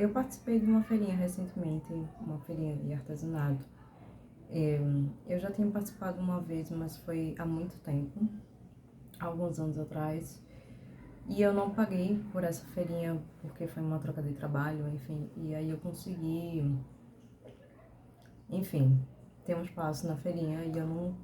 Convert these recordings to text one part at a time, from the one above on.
Eu participei de uma feirinha recentemente, uma feirinha de artesanato. Eu já tinha participado uma vez, mas foi há muito tempo, há alguns anos atrás. E eu não paguei por essa feirinha porque foi uma troca de trabalho, enfim. E aí eu consegui, enfim, ter um espaço na feirinha e eu não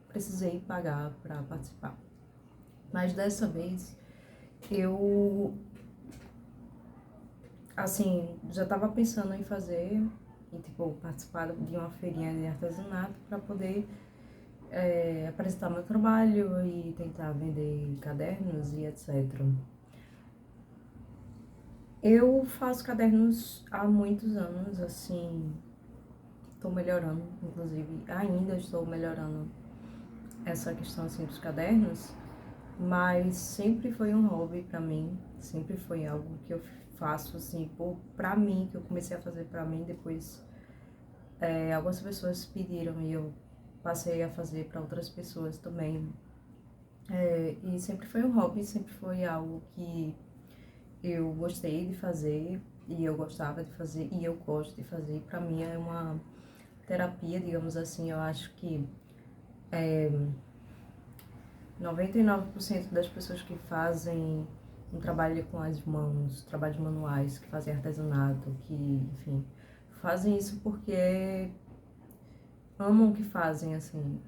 precisei pagar para participar. Mas dessa vez eu, assim, já estava pensando em fazer e, tipo, participar de uma feirinha de artesanato para poder apresentar meu trabalho e tentar vender cadernos e etc. Eu faço cadernos há muitos anos, assim, estou melhorando, inclusive, ainda estou melhorando essa questão, assim, dos cadernos, mas sempre foi um hobby pra mim, sempre foi algo que eu faço, assim, pra mim, que eu comecei a fazer pra mim, depois algumas pessoas pediram e eu passei a fazer para outras pessoas também. E sempre foi um hobby, sempre foi algo que eu gostei de fazer e eu gostava de fazer e eu gosto de fazer. Para mim é uma terapia, digamos assim. Eu acho que 99% das pessoas que fazem um trabalho com as mãos, trabalhos manuais, que fazem artesanato, que, enfim, fazem isso porque amam o que fazem, assim,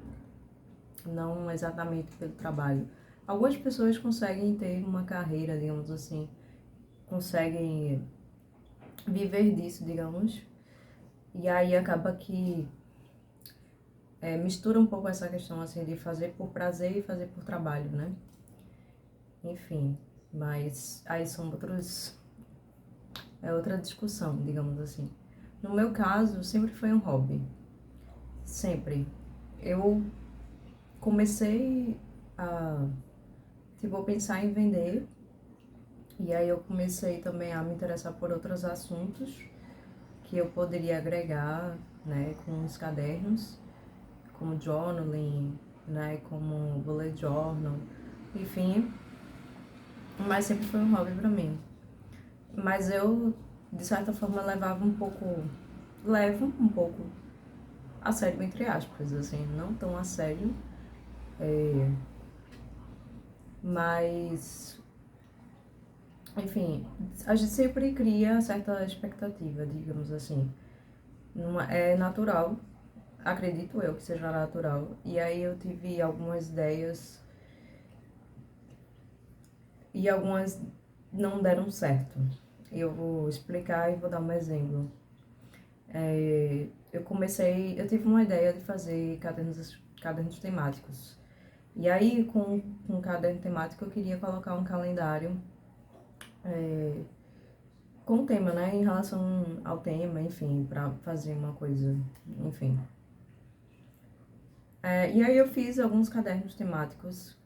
não exatamente pelo trabalho. Algumas pessoas conseguem ter uma carreira, digamos assim, conseguem viver disso, digamos, e aí acaba que mistura um pouco essa questão assim de fazer por prazer e fazer por trabalho, né? Enfim, mas aí são outra discussão, digamos assim. No meu caso, sempre foi um hobby, sempre. Eu comecei a, tipo, pensar em vender. E aí eu comecei também a me interessar por outros assuntos que eu poderia agregar, né, com os cadernos, como journaling, né, como bullet journal, enfim, mas sempre foi um hobby pra mim. Mas eu, de certa forma, levo um pouco a sério, entre aspas, assim, não tão a sério, mas, enfim, a gente sempre cria certa expectativa, digamos assim. É natural, acredito eu que seja natural. E aí eu tive algumas ideias e algumas não deram certo. Eu vou explicar e vou dar um exemplo. Eu tive uma ideia de fazer cadernos temáticos. E aí, com um caderno temático, eu queria colocar um calendário com o tema, né? Em relação ao tema, enfim, pra fazer uma coisa, enfim. E aí eu fiz alguns cadernos temáticos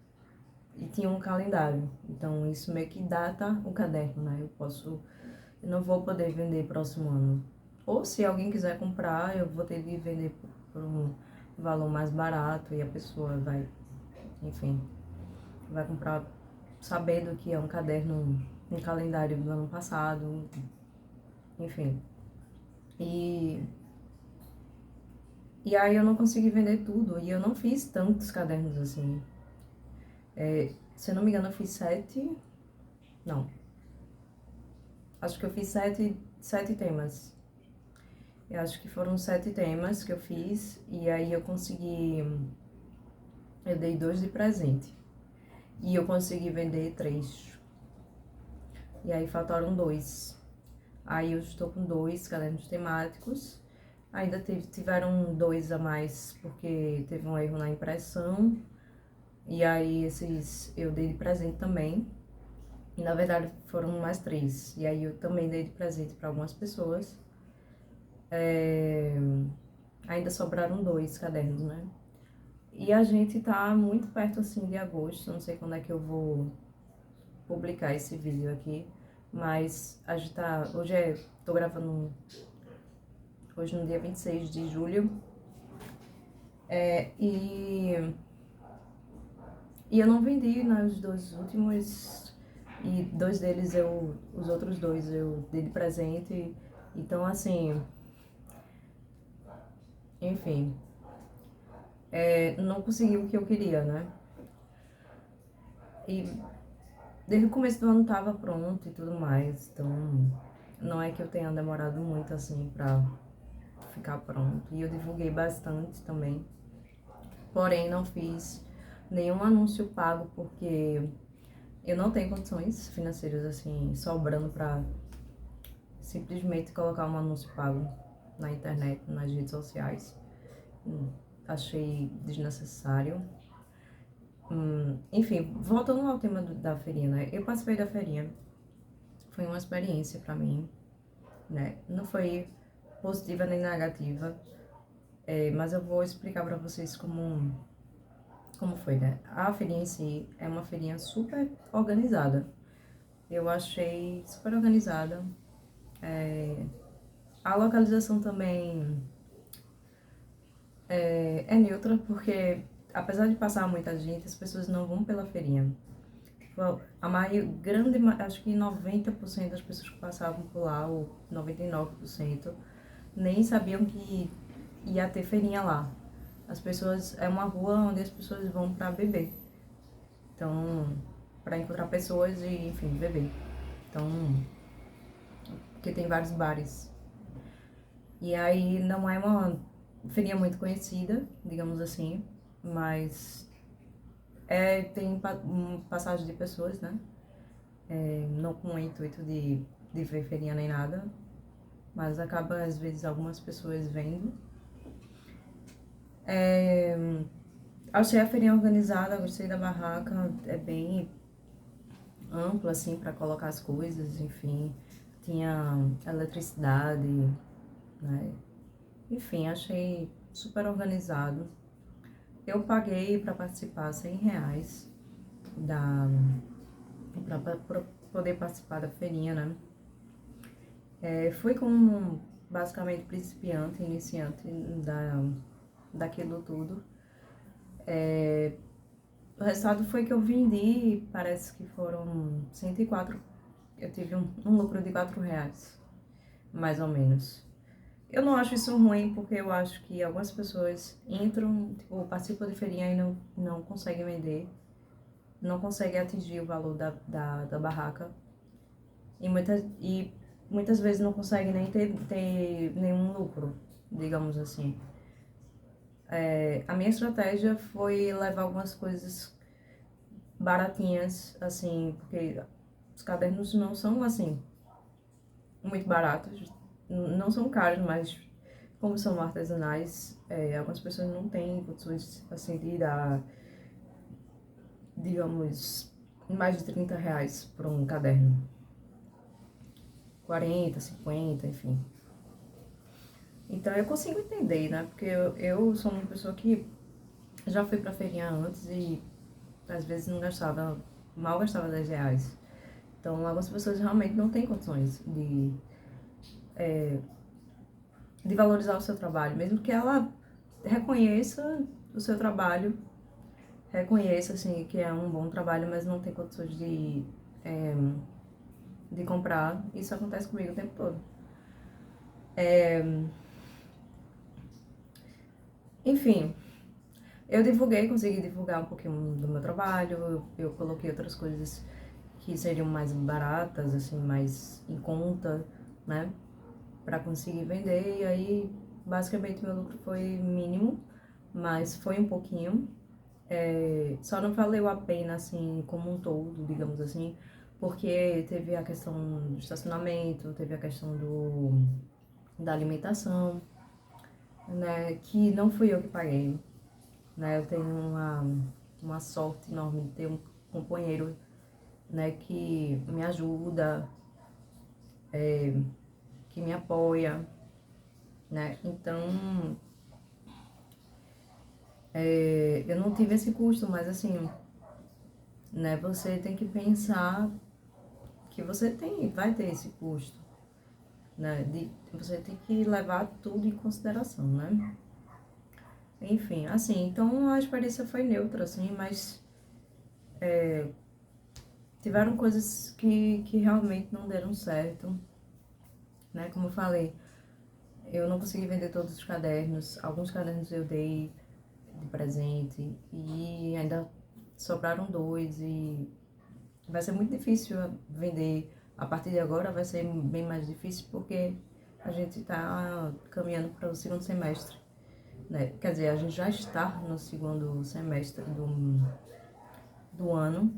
e tinha um calendário. Então isso meio que data o caderno, né? Eu não vou poder vender próximo ano. Ou se alguém quiser comprar, eu vou ter de vender por um valor mais barato e a pessoa vai, enfim, vai comprar sabendo que é um caderno, um calendário do ano passado, enfim. E, e aí eu não consegui vender tudo e eu não fiz tantos cadernos assim. Se eu não me engano, eu fiz 7, não, acho que eu fiz sete temas. Eu acho que foram 7 temas que eu fiz e aí eu dei 2 de presente. E eu consegui vender 3. E aí faltaram 2. Aí eu estou com 2 cadernos temáticos. Ainda tiveram 2 a mais porque teve um erro na impressão. E aí esses eu dei de presente também. E na verdade foram mais 3. E aí eu também dei de presente para algumas pessoas. Ainda sobraram 2 cadernos, né? E a gente tá muito perto, assim, de agosto. Não sei quando é que eu vou publicar esse vídeo aqui. Mas a gente tá... Tô gravando hoje no dia 26 de julho. E eu não vendi nos 2 últimos e dois deles os outros dois eu dei de presente. Então, assim, enfim, não consegui o que eu queria, né? E desde o começo do ano tava pronto e tudo mais, então não é que eu tenha demorado muito assim pra ficar pronto. E eu divulguei bastante também, porém não fiz nenhum anúncio pago porque eu não tenho condições financeiras assim sobrando pra simplesmente colocar um anúncio pago na internet, nas redes sociais. Achei desnecessário. Enfim, voltando ao tema da feirinha, né? Eu participei da feirinha, foi uma experiência pra mim, né? Não foi positiva nem negativa, mas eu vou explicar pra vocês como foi, né? A feirinha em si é uma feirinha super organizada. Eu achei super organizada. A localização também é neutra, porque apesar de passar muita gente, as pessoas não vão pela feirinha. A grande, acho que 90% das pessoas que passavam por lá, ou 99%, nem sabiam que ia ter feirinha lá. As pessoas, é uma rua onde as pessoas vão pra beber. Então, pra encontrar pessoas e, enfim, beber. Então, porque tem vários bares. E aí não é uma feirinha muito conhecida, digamos assim, mas tem passagem de pessoas, né? Não com o intuito de ver feirinha nem nada, mas acaba às vezes algumas pessoas vendo. Achei a feirinha organizada, gostei da barraca, é bem ampla assim para colocar as coisas, enfim, tinha eletricidade, né? Enfim, achei super organizado. Eu paguei para participar R$ 100 da para poder participar da feirinha, né? Fui como basicamente principiante, iniciante daquilo tudo. O resultado foi que eu vendi, parece que foram 104, eu tive um lucro de R$ 4, mais ou menos. Eu não acho isso ruim, porque eu acho que algumas pessoas entram, tipo, participam de feirinha e não conseguem vender, não conseguem atingir o valor da barraca. E muitas vezes não conseguem nem ter nenhum lucro, digamos assim. A minha estratégia foi levar algumas coisas baratinhas, assim, porque os cadernos não são, assim, muito baratos, não são caros, mas como são artesanais, algumas pessoas não têm condições, assim, de dar, digamos, mais de R$ 30 por um caderno. 40, 50, enfim. Então eu consigo entender, né? Porque eu sou uma pessoa que já fui pra feirinha antes e às vezes não gastava, mal gastava R$ 10. Então algumas pessoas realmente não têm condições de valorizar o seu trabalho, mesmo que ela reconheça o seu trabalho, reconheça assim que é um bom trabalho, mas não tem condições de comprar. Isso acontece comigo o tempo todo. Enfim, eu divulguei, consegui divulgar um pouquinho do meu trabalho, eu coloquei outras coisas que seriam mais baratas, assim, mais em conta, né, pra conseguir vender, e aí, basicamente, meu lucro foi mínimo, mas foi um pouquinho, só não valeu a pena, assim, como um todo, digamos assim, porque teve a questão do estacionamento, teve a questão da alimentação, né, que não fui eu que paguei, né? Eu tenho uma sorte enorme de ter um companheiro, né, que me ajuda, que me apoia, né? Então, eu não tive esse custo, mas assim, né, você tem que pensar que você vai ter esse custo, né? Você tem que levar tudo em consideração, né? Enfim, assim, então a experiência foi neutra, assim, mas tiveram coisas que realmente não deram certo, né? Como eu falei, eu não consegui vender todos os cadernos, alguns cadernos eu dei de presente e ainda sobraram dois e vai ser muito difícil vender. A partir de agora vai ser bem mais difícil porque a gente está caminhando para o segundo semestre, né? Quer dizer, a gente já está no segundo semestre do ano,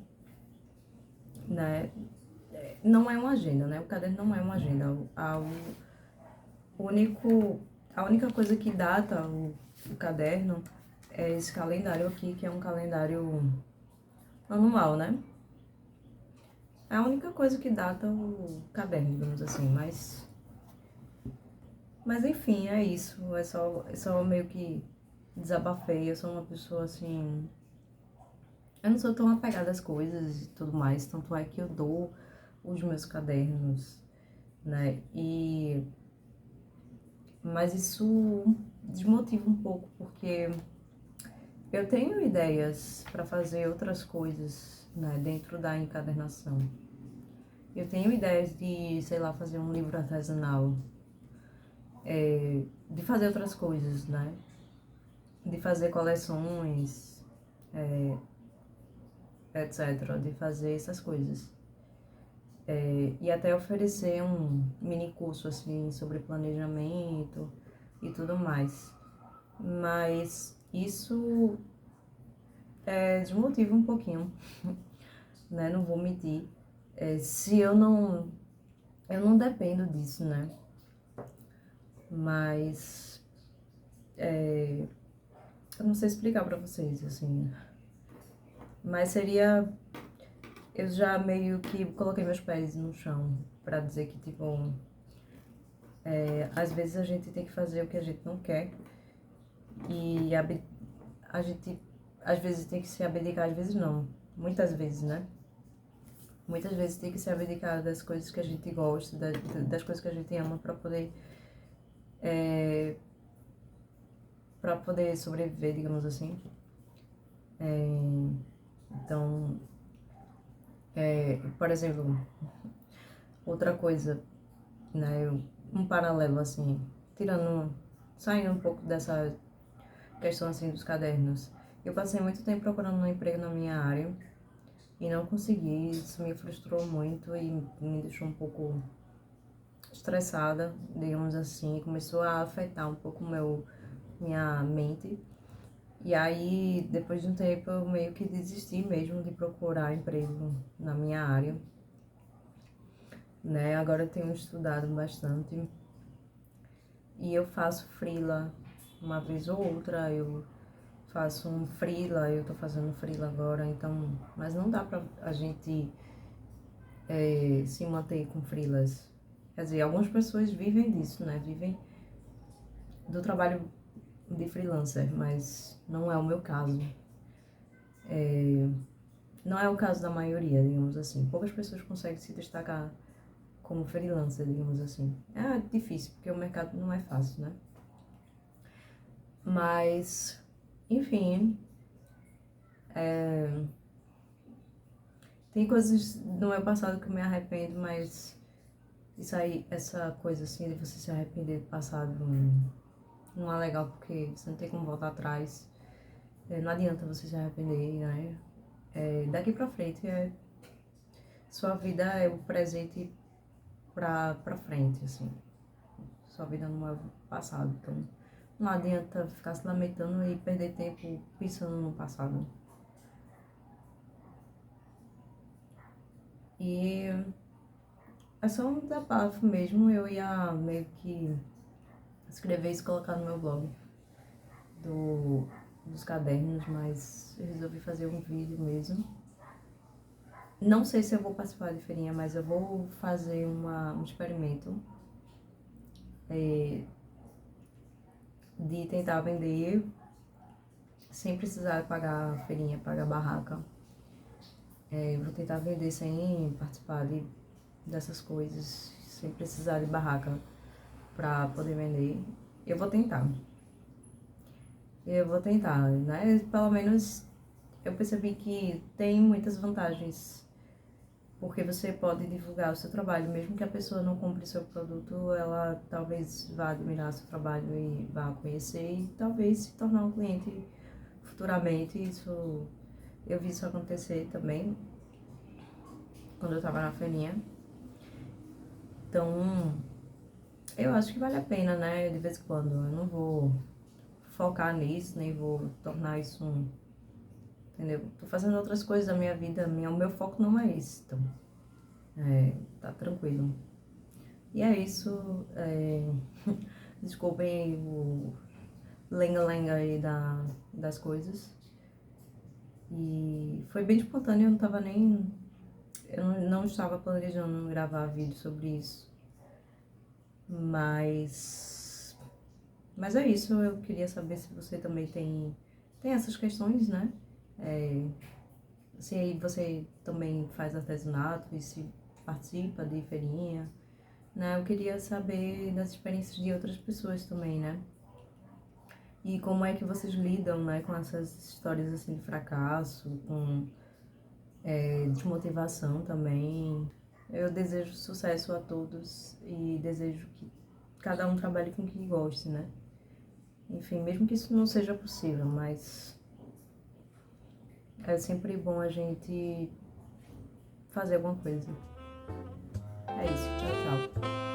né? Não é uma agenda, né? O caderno não é uma agenda. A única coisa que data o caderno é esse calendário aqui, que é um calendário anual, né? É a única coisa que data o caderno, digamos assim, mas enfim, é isso. É só meio que desabafei. Eu sou uma pessoa assim. Eu não sou tão apegada às coisas e tudo mais, tanto é que eu dou os meus cadernos, né? Mas isso desmotiva um pouco, porque eu tenho ideias para fazer outras coisas, né, dentro da encadernação. Eu tenho ideias de, sei lá, fazer um livro artesanal, de fazer outras coisas, né? De fazer coleções, etc. De fazer essas coisas. E até oferecer um mini curso, assim, sobre planejamento e tudo mais. Mas isso desmotiva um pouquinho, né? Não vou mentir. Se eu não dependo disso, né? Mas eu não sei explicar pra vocês, assim. Mas seria, eu já meio que coloquei meus pés no chão pra dizer que, tipo, às vezes a gente tem que fazer o que a gente não quer e a gente às vezes tem que se abdicar, às vezes não, muitas vezes, né? Muitas vezes tem que se abdicar das coisas que a gente gosta, das coisas que a gente ama para poder sobreviver, digamos assim. Então, por exemplo, outra coisa, né? Um paralelo assim, saindo um pouco dessa questão assim dos cadernos. Eu passei muito tempo procurando um emprego na minha área e não consegui. Isso me frustrou muito e me deixou um pouco estressada, digamos assim. Começou a afetar um pouco minha mente. E aí, depois de um tempo, eu meio que desisti mesmo de procurar emprego na minha área, né? Agora eu tenho estudado bastante e eu faço freela uma vez ou outra, eu faço um freela, eu tô fazendo freela agora, então, mas não dá pra a gente se manter com freelas. Quer dizer, algumas pessoas vivem disso, né? Vivem do trabalho de freelancer, mas não é o meu caso. Não é o caso da maioria, digamos assim. Poucas pessoas conseguem se destacar como freelancer, digamos assim. É difícil, porque o mercado não é fácil, né? Mas, enfim, tem coisas do meu passado que eu me arrependo, mas isso aí, essa coisa assim de você se arrepender do passado não é legal, porque você não tem como voltar atrás. Não adianta você se arrepender, né? Daqui pra frente, sua vida é o presente pra frente, assim. Sua vida não é o passado, então não adianta ficar se lamentando e perder tempo pensando no passado. E é só um desabafo mesmo, eu ia meio que escrever isso e colocar no meu blog dos cadernos, mas eu resolvi fazer um vídeo mesmo. Não sei se eu vou participar de feirinha, mas eu vou fazer um experimento de tentar vender sem precisar pagar a feirinha, pagar a barraca. Vou tentar vender sem participar dessas coisas, sem precisar de barraca pra poder vender. Eu vou tentar. Eu vou tentar, né? Pelo menos eu percebi que tem muitas vantagens porque você pode divulgar o seu trabalho, mesmo que a pessoa não compre seu produto, ela talvez vá admirar seu trabalho e vá conhecer e talvez se tornar um cliente futuramente. Isso, eu vi isso acontecer também quando eu tava na feirinha. Então, eu acho que vale a pena, né, de vez em quando. Eu não vou focar nisso, nem vou tornar isso um, entendeu? Tô fazendo outras coisas da minha vida, o meu foco não é isso, então, tá tranquilo. E é isso, desculpem o lenga-lenga aí das coisas. E foi bem espontâneo, eu não tava nem, eu não estava planejando gravar vídeo sobre isso. Mas é isso, eu queria saber se você também tem essas questões, né? Se você também faz artesanato e se participa de feirinha, né? Eu queria saber das experiências de outras pessoas também, né? E como é que vocês lidam, né, com essas histórias assim de fracasso, com desmotivação também. Eu desejo sucesso a todos e desejo que cada um trabalhe com o que goste, né? Enfim, mesmo que isso não seja possível, mas é sempre bom a gente fazer alguma coisa. É isso, tchau, tchau.